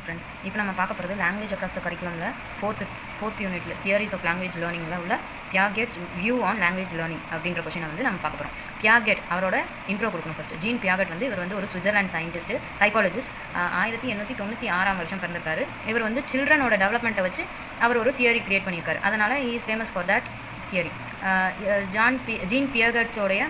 Friends, இப்போ நம்ம பார்க்க போகிறது லாங்குவேஜ் அக்ராஸ் த கரிக்குலமில் ஃபோர்த் யூனிட்ல தியரிஸ் ஆஃப் லாங்குவேஜ் லேர்னிங்கில் உள்ள Piaget's view on language learning அப்படின்ற கொஸ்டினை வந்து நம்ம பார்க்க போகிறோம். பியாகெட் அவரோட இன்ட்ரோ கொடுக்கணும் ஃபஸ்ட். ஜீன் பியாகெட் வந்து இவர் வந்து ஒரு சுவிட்சர்லாந்து சயின்டிஸ்ட், சைக்காலஜிஸ்ட். 1896 பிறந்திருக்காரு. இவர் வந்து சில்ட்ரனோட டெவலப்மெண்ட்டை வச்சு அவர் ஒரு தியரி கிரியேட் பண்ணியிருக்காரு. அதனால் he is famous for that theory. Jean பியாகெட்ஸோடைய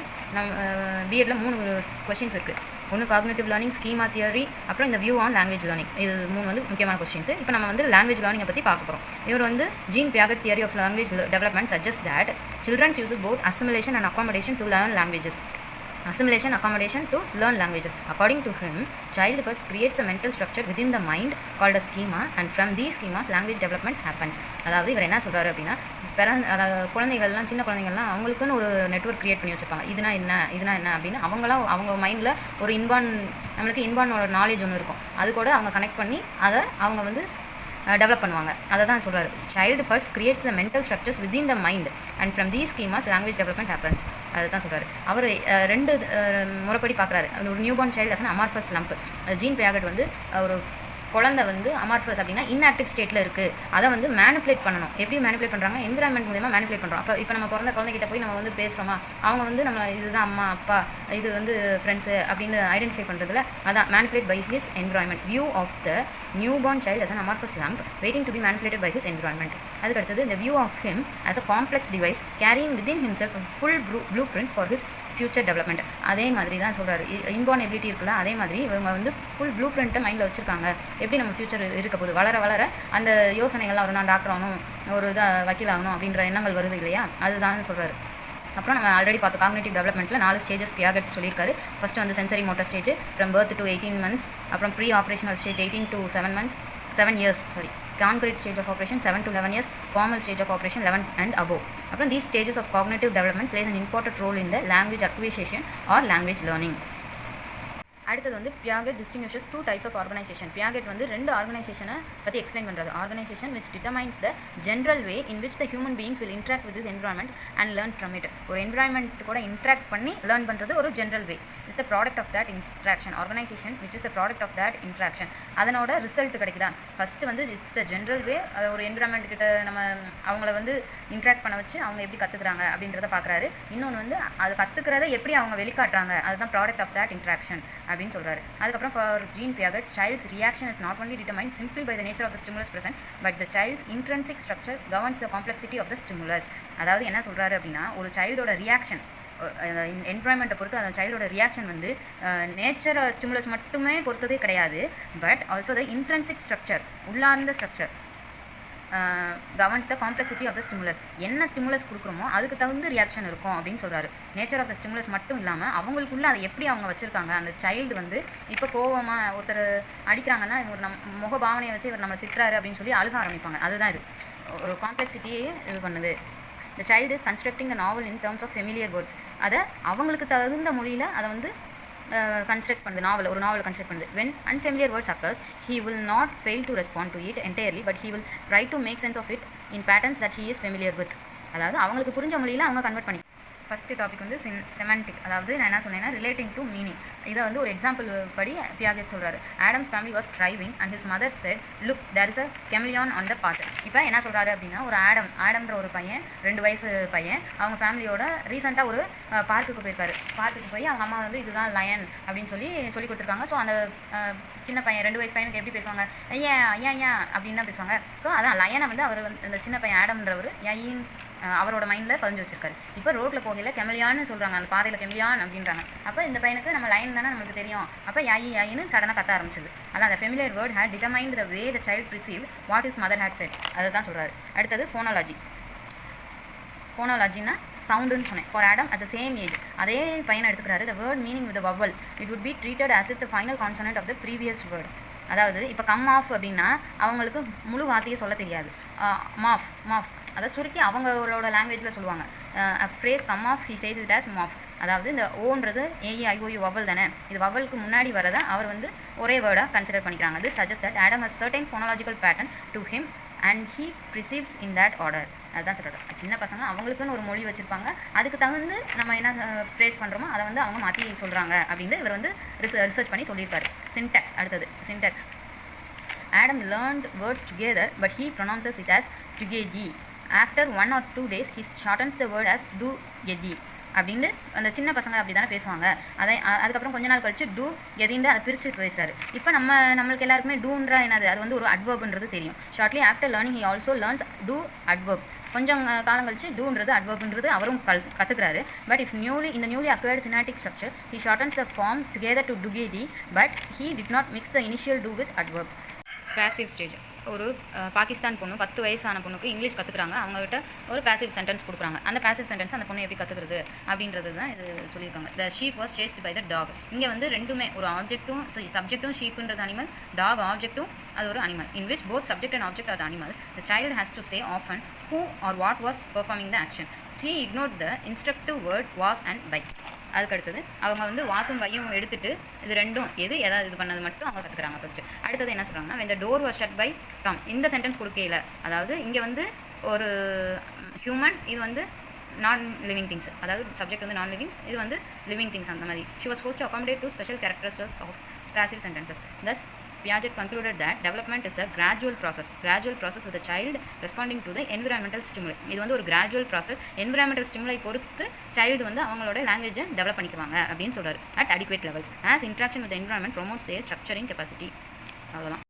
பிஎட்டில் 3 கொஸ்டின்ஸ் இருக்குது. ஒன்று காக்னிட்டிவ் லேர்னிங், ஸ்கீமா தியரி, அப்புறம் இந்த வியூ ஆன் லாங்குவேஜ் லேர்னிங். இது 3 வந்து முக்கியமான கொஸ்டின்ஸ். இப்போ நம்ம வந்து லாங்குவேஜ் லேர்னிங்கை பற்றி பார்க்க போகிறோம். இவர் வந்து Jean Piaget theory of language development suggest that children uses both assimilation and accommodation to learn languages. Accommodation to learn languages. According to him, child first creates a mental structure within the mind called a schema, and from these schemas language development happens. அதாவது இவர் என்ன சொல்கிறாரு அப்படின்னா, குழந்தைகள்லாம், சின்ன குழந்தைங்கள்லாம் அவங்களுக்குன்னு ஒரு நெட்வொர்க் க்ரியேட் பண்ணி வச்சுருப்பாங்க. இதுனா என்ன அப்படின்னு அவங்க மைண்டில் ஒரு நம்மளுக்கு இன்பார்னோட நாலேஜ் ஒன்று இருக்கும். அது கூட அவங்க கனெக்ட் பண்ணி அதை அவங்க வந்து டெவலப் பண்ணுவாங்க. அதை தான் சொல்கிறாரு. Child first creates the mental structures within the mind and from these schemas language development happens. அதை தான் சொல்கிறாரு. அவர் 2 முறைப்படி பார்க்குறாரு. அது ஒரு newborn child as an amorphous lump. Jean Piaget வந்து ஒரு குழந்தை வந்து அமார்ஃபஸ் அப்படின்னா இன்ஆக்டிவ் ஸ்டேட்டில் இருக்குது. அதை வந்து மேனிப்புலேட் பண்ணணும். எப்படி மேனிப்புலேட் பண்ணுறாங்க? என்விரான்மெண்ட் மூலமாக மேனிப்புலேட் பண்ணுறோம். இப்போ நம்ம பிறந்த குழந்தைகிட்ட போய் நம்ம வந்து பேசுகிறோமா, அவங்க வந்து நம்ம இதுதான் அம்மா அப்பா, இது வந்து ஃப்ரெண்ட்ஸு அப்படின்னு ஐடென்டிஃபை பண்ணுறதுல அதான் manipulate by his environment. View of the newborn child as an amorphous lamp waiting to be manipulated by his environment. அதுக்கடுத்தது the view of him as a complex device carrying within himself a full blueprint for his future development. அதே மாதிரி தான் சொல்கிறாரு. Inborn ability இருக்குல்ல, அதே மாதிரி இவங்க வந்து ஃபுல் ப்ளூ பிரிண்ட்டை மைண்டில் வச்சுருக்காங்க. எப்படி நம்ம ஃபியூச்சர் இருக்க போகுது, வளர அந்த யோசனைகள்லாம் வரும். நான் டாக்டர் ஆகணும், ஒரு வக்கீல் ஆகணும் அப்படின்ற எண்ணங்கள் வருது இல்லையா, அதுதான் சொல்கிறாரு. அப்புறம் நம்ம ஆல்ரெடி பார்த்தோம், காக்னிட்டிவ் டெவலப்மெண்ட்டில் 4 ஸ்டேஜஸ் பியாகெட் சொல்லியிருக்காரு. ஃபஸ்ட்டு வந்து sensory motor stage, from birth to 18 months. அப்புறம் pre operational stage 18 to 7 years. Concrete stage of operation 7 to 11 years, formal stage of operation 11 and above. Apram these stages of cognitive development plays an important role in the language acquisition or language learning. அடுத்தது வந்து பியாகெட் distinguishes 2 types of organization. பியாகெட் வந்து 2 ஆர்கனைசேஷனை பற்றி explain பண்ணுறது. Organisation which determines the general way in which the human beings will interact with this environment and learn from it. ஒரு environment கூட interact பண்ணி learn பண்ணுறது ஒரு general way. It's the product of that interaction. Organization which is the product of that interaction. அதனோட result கிடைக்குதா? First வந்து it's the general வே. ஒரு environment கிட்ட நம்ம அவங்கள வந்து இன்ட்ராக்ட் பண்ண வச்சு அவங்க எப்படி கற்றுக்குறாங்க அப்படின்றத பார்க்குறாரு. இன்னொன்று வந்து அது கற்றுக்கிறத எப்படி அவங்க வெளிக்காட்டுறாங்க, அதுதான் ப்ராடக்ட் ஆஃப் தட் இன்ட்ராக்ஷன் அப்படின்னு சொல்கிறாரு. அதுக்கப்புறம் for Jean Piaget, child's reaction is not only determined simply by the nature of the stimulus present, but the child's intrinsic structure governs the complexity of the stimulus. அதாவது என்ன சொல்கிறாரு அப்படின்னா, ஒரு சைல்டோட reaction என்விரான்மெண்ட்டை பொறுத்து அந்த சைல்டோட ரியாக்ஷன் வந்து நேச்சர் ஸ்டிமுலஸ் மட்டுமே பொறுத்ததே கிடையாது, but also the intrinsic structure, உள்ளார்ந்த structure governs the complexity of the stimulus. என்ன ஸ்டிமுலஸ் கொடுக்குறோமோ அதுக்கு தகுந்த ரியாக்ஷன் இருக்கும் அப்படின்னு சொல்கிறாரு. நேச்சர் ஆஃப் த ஸ்டிமுலஸ் மட்டும் இல்லாமல் அவங்களுக்குள்ள அதை எப்படி அவங்க வச்சுருக்காங்க. அந்த சைல்டு வந்து இப்போ கோவமாக ஒருத்தர் அடிக்கிறாங்கன்னா இவர் முக பாவனையை வச்சு இவர் நம்ம திட்டுறாரு அப்படின்னு சொல்லி அழுக ஆரம்பிப்பாங்க. அதுதான் இது ஒரு காம்ப்ளெக்சிட்டியே இது பண்ணுது. The child is constructing the novel in terms of familiar words. அதை அவங்களுக்கு தகுந்த மொழியில் அதை வந்து கன்ஸ்ட்ரக்ட் பண்ணுது. ஒரு நாவல் கன்ஸ்ட்ரக்ட் பண்ணுது. when unfamiliar words occurs, he will not fail to respond to it entirely, but he will try to make sense of it in patterns that he is familiar with. அதாவது அவங்களுக்கு புரிஞ்ச மொழியில் அவங்க convert பண்ணி. First topic வந்து semantic. அதாவது நான் என்ன சொன்னேன்னா ரிலேட்டிங் டு மீனிங். இதை வந்து ஒரு எக்ஸாம்பிள் படி பியாகெட் சொல்கிறாரு. Adams family was driving and his mother said look there is a chameleon on the path. இப்போ என்ன சொல்கிறாரு அப்படின்னா, ஒரு ஆடம்ன்ற ஒரு பையன், 2 வயசு பையன், அவங்க ஃபேமிலியோட ரீசெண்டாக ஒரு பார்க்குக்கு போயிருக்காரு. பார்க்குக்கு போய் அவங்க அம்மா வந்து இதுதான் லயன் அப்படின்னு சொல்லி கொடுத்துருக்காங்க. ஸோ அந்த சின்ன பையன், 2 வயசு பையனுக்கு எப்படி பேசுவாங்க, ஐயா அப்படின்னு தான் பேசுவாங்க. ஸோ அதான் லயனை வந்து அவர் வந்து அந்த சின்ன பையன் ஆடம்ன்றவர் ஐயின் அவரோட மைண்டில் பதிஞ்சு வச்சிருக்காரு. இப்போ ரோட்டில் போகையில் கெமிலியான்னு சொல்கிறாங்க, அந்த பாதையில் கெமிலியான் அப்படின்றாங்க. அப்போ இந்த பையனுக்கு நம்ம லைன் தானே நமக்கு தெரியும். அப்போ யாயின்னு சடனாக கத்த ஆரம்பிச்சது. அதான் அந்த familiar word had determined the way the child receive what is mother had said. அதை தான் சொல்கிறாரு. அடுத்தது ஃபோனாலஜின்னா சவுண்டுன்னு சொன்னேன். For Adam at the same age, அதே பையனை எடுத்துக்கிறாரு. The word meaning with vowel it would be treated as if the final consonant of the previous word. அதாவது இப்போ கம் ஆஃப் அப்படின்னா அவங்களுக்கு முழு வார்த்தையை சொல்ல தெரியாது. மாஃப் அதை சுருக்கி அவங்களோட லாங்குவேஜில் சொல்லுவாங்க. Phrase come of he says it as மாஃப். அதாவது இந்த ஓன்றது AEIOU வவல் தானே, இது வவலுக்கு முன்னாடி வரதை அவர் வந்து ஒரே வேர்டாக கன்சிடர் பண்ணிக்கிறாங்க. This suggest that Adam has certain phonological pattern to him and he perceives in that order. அதுதான் சொல்கிறாரு. சின்ன பசங்க அவங்களுக்குன்னு ஒரு மொழி வச்சுருப்பாங்க, அதுக்கு தகுந்து நம்ம என்ன ஃப்ரேஸ் பண்ணுறோமோ அதை வந்து அவங்க மாற்றி சொல்கிறாங்க அப்படின்னு இவர் வந்து ரிசர்ச் பண்ணி சொல்லியிருக்காரு. சின்டாக்ஸ். அடுத்தது syntax. Adam learned words together, but he pronounces it as together. After 1 or 2 days, he shortens the word as do gedi. அப்படின்னு அந்த சின்ன பசங்க அப்படி தானே பேசுவாங்க. அதுக்கப்புறம் கொஞ்ச நாள் கழிச்சு டூ எதின்னு அதை பிரித்து பேசுகிறாரு. இப்போ நம்மளுக்கு எல்லாருக்குமே டூன்றா என்னது, அது வந்து ஒரு அட்வர்ப்ன்றது தெரியும். Shortly after learning he also learns to adverb. கொஞ்சம் காலம் கழிச்சு டூன்றது அட்வர்ப்ன்றது அவரும் கற்றுக்கிறாரு. பட் இஃப் இந்த newly acquired synaptic structure he shortens the form together to together, but he did not mix the initial to with adverb. Passive stage. ஒரு பாகிஸ்தான் பொண்ணு 10 வயசான பொண்ணுக்கு இங்கிலீஷ் கற்றுக்குறாங்க. அவங்ககிட்ட ஒரு பேசிவ் சென்டென்ஸ் கொடுக்குறாங்க. அந்த பேசிவ் சென்டென்ஸ் அந்த பொண்ணு எப்படி கற்றுக்குறது அப்படின்றது தான் இது சொல்லியிருக்காங்க. The sheep was chased by the dog. இங்கே வந்து ரெண்டுமே ஒரு ஆப்ஜெக்ட்டும் சப்ஜெக்ட்டும் ஷீப்புன்றது அனிமல், டாக் ஆப்ஜெக்ட்டும் அது ஒரு animal. In which both subject and object are the animals. The child has to say often who or what was performing the action. She ignored the instructive word was and by. அதுக்கடுத்தது அவங்க வந்து வாசும் பையும் எடுத்துகிட்டு இது ரெண்டும் எதாவது இது பண்ணது மட்டும் அவங்க கற்றுக்குறாங்க ஃபஸ்ட்டு. அடுத்தது என்ன சொல்கிறாங்கன்னா, when the door was shut by Tom. இந்த சென்டென்ஸ் கொடுக்கையில், அதாவது இங்கே வந்து ஒரு ஹியூமன், இது வந்து நான் லிவிங் திங்ஸ், அதாவது சப்ஜெக்ட் வந்து நான் லிவிங், இது வந்து லிவிங் திங்ஸ் அந்த மாதிரி. She was forced to accommodate two special characteristics of passive sentences. Thus Piaget concluded that development is the gradual process of the child responding to the environmental stimuli. இது வந்து ஒரு gradual process. environmental stimuli பொறுத்து child வந்து அவங்களோட language develop பண்ணிக்குவாங்க அப்படின்னு சொல்றாரு. at adequate levels as interaction with the environment promotes their structuring capacity. அவ்வளோதான்.